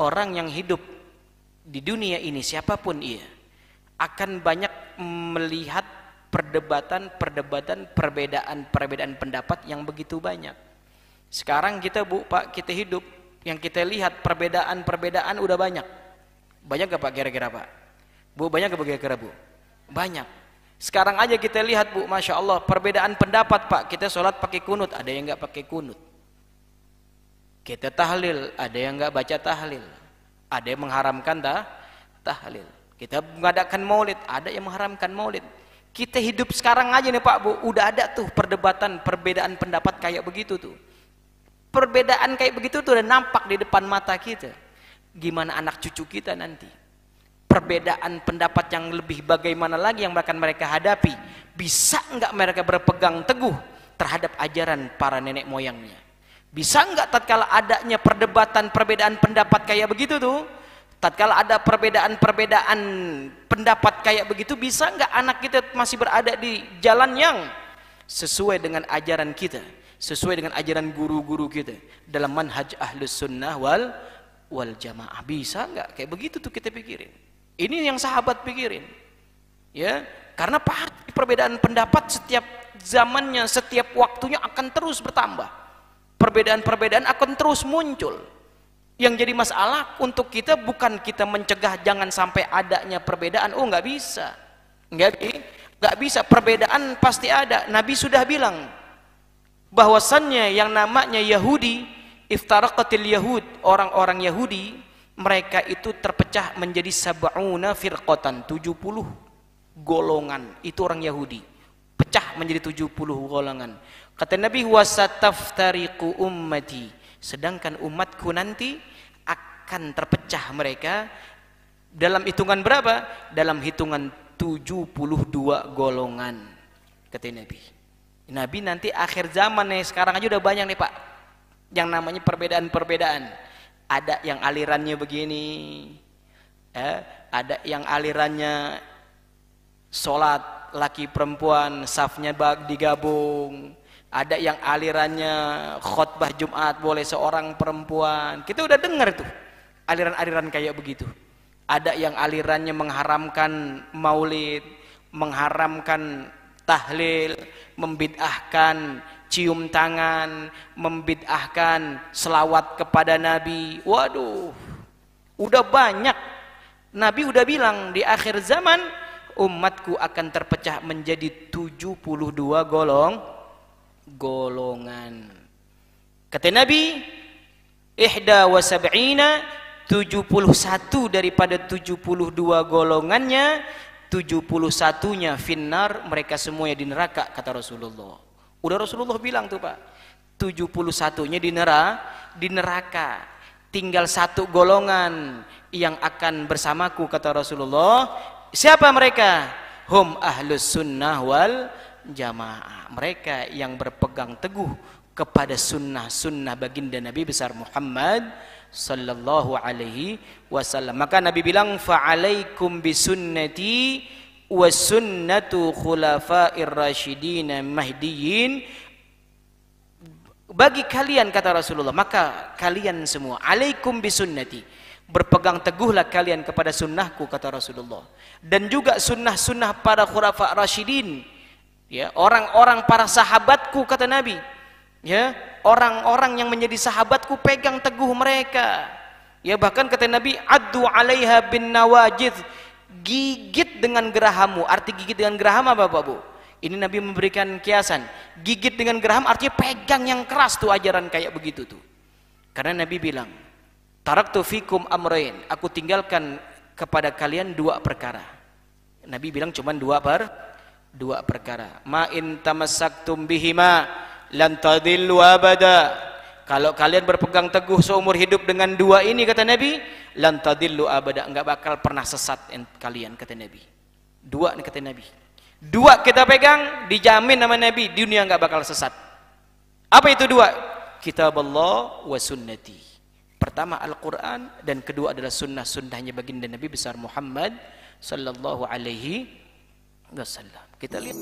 orang yang hidup di dunia ini, siapapun ia, akan banyak melihat perdebatan, perbedaan pendapat yang begitu banyak. Sekarang kita Pak, kita hidup, yang kita lihat perbedaan udah banyak. Banyak gak Pak kira-kira Pak? Bu, banyak gak kira-kira Bu? Banyak. Sekarang aja kita lihat Bu, Masya Allah, perbedaan pendapat Pak. Kita sholat pakai kunut, ada yang gak pakai kunut. Kita tahlil, ada yang gak baca tahlil. Ada yang mengharamkan tahlil. Kita mengadakan maulid, ada yang mengharamkan maulid. Kita hidup sekarang aja nih Pak Bu, udah ada tuh perbedaan pendapat kayak begitu tuh. Perbedaan kayak begitu tuh udah nampak di depan mata kita. Gimana anak cucu kita nanti? Perbedaan pendapat yang lebih bagaimana lagi yang akan mereka hadapi? Bisa enggak mereka berpegang teguh terhadap ajaran para nenek moyangnya? Bisa enggak tatkala adanya perbedaan pendapat kayak begitu tuh? Tatkala ada perbedaan pendapat kayak begitu, bisa enggak anak kita masih berada di jalan yang sesuai dengan ajaran kita, sesuai dengan ajaran guru-guru kita dalam manhaj ahlus sunnah wal jamaah? Bisa enggak kayak begitu tuh kita pikirin? Ini yang sahabat pikirin, ya, karena perbedaan pendapat setiap zamannya, setiap waktunya akan terus bertambah. Perbedaan akan terus muncul. Yang jadi masalah untuk kita bukan kita mencegah jangan sampai adanya perbedaan. Oh, nggak bisa, nggak bisa. Perbedaan pasti ada. Nabi sudah bilang bahwasannya yang namanya Yahudi, iftaraqatil Yahud, orang-orang Yahudi, mereka itu terpecah menjadi sab'una firqatan, 70 golongan. Itu orang Yahudi, pecah menjadi 70 golongan. Kata Nabi, wasataftariqu ummati, sedangkan umatku nanti akan terpecah mereka dalam hitungan berapa? Dalam hitungan 72 golongan. Kata Nabi. Nabi nanti akhir zaman nih, sekarang aja udah banyak nih Pak, yang namanya perbedaan. Ada yang alirannya begini, ada yang alirannya sholat laki perempuan safnya digabung, ada yang alirannya khutbah Jumat boleh seorang perempuan. Kita udah dengar tuh aliran-aliran kayak begitu. Ada yang alirannya mengharamkan maulid, mengharamkan tahlil, membid'ahkan cium tangan, membid'ahkan selawat kepada Nabi. Waduh, udah banyak. Nabi udah bilang di akhir zaman umatku akan terpecah menjadi 72 golongan. Kata Nabi, ihda wa sab'ina, 71 daripada 72 golongannya, 71-nya finnar, mereka semuanya di neraka, kata Rasulullah. Udah Rasulullah bilang tuh Pak, 71-nya di neraka. Tinggal satu golongan yang akan bersamaku, kata Rasulullah. Siapa mereka? Hum ahlus sunnah wal jamaah. Mereka yang berpegang teguh kepada sunnah baginda Nabi besar Muhammad sallallahu alaihi wasallam. Maka Nabi bilang, fa'alaikum bisunnati wa sunnatu khulafa'ir rasyidin mahdiyin. Bagi kalian, kata Rasulullah, maka kalian semua, alaikum bisunnati, berpegang teguhlah kalian kepada sunnahku, kata Rasulullah, dan juga sunnah para khulafa' rasyidin, ya, orang-orang para sahabatku, kata Nabi, ya, orang-orang yang menjadi sahabatku, pegang teguh mereka, ya, bahkan kata Nabi, addu 'alaiha bin nawajid, gigit dengan gerahammu. Arti gigit dengan geraham apa Bapak Bu? Ini Nabi memberikan kiasan. Gigit dengan geraham artinya pegang yang keras tuh ajaran kayak begitu tuh. Karena Nabi bilang, taraktu fikum amrain, aku tinggalkan kepada kalian dua perkara. Nabi bilang cuma dua perkara. Ma in tamassaktum bihima lan tadillu abada. Kalau kalian berpegang teguh seumur hidup dengan dua ini, kata Nabi, lan tadillu abada, enggak bakal pernah sesat kalian, kata Nabi. Dua nih, kata Nabi. Dua kita pegang, dijamin sama Nabi, di dunia enggak bakal sesat. Apa itu dua? Kitab Allah wa sunnati. Pertama Al-Quran, dan kedua adalah sunnahnya baginda Nabi besar Muhammad sallallahu alaihi wasallam. Kita lihat.